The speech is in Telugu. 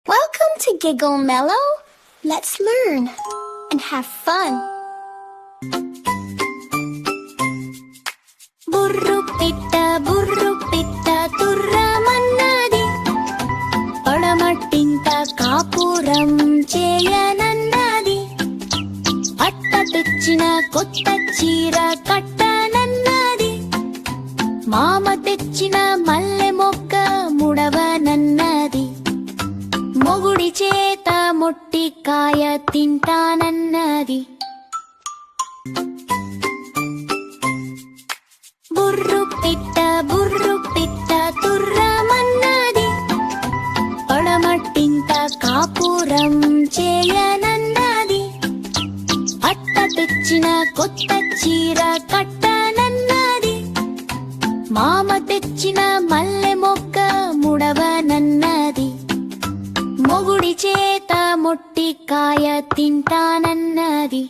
Welcome to Giggle Mellow. Let's learn and have fun. Burru pitta turramannadi padamattinta kaapuram cheyanannadi atta techina kotta cheera kattanannadi mama techina malle mokka mudavanannadi మొగుడి చేత మొట్టికాయ తింటానన్నది బుర్రు పిట్ట తుర్రమన్నది పడమట్టింత కాపురం చేయనన్నది అట్ట తెచ్చిన కొత్త చీర కట్టనన్నది మామ తెచ్చిన మల్లె మొక్క ముడవనన్నది మొగుడి చేత మొట్టికాయ తింటానన్నది.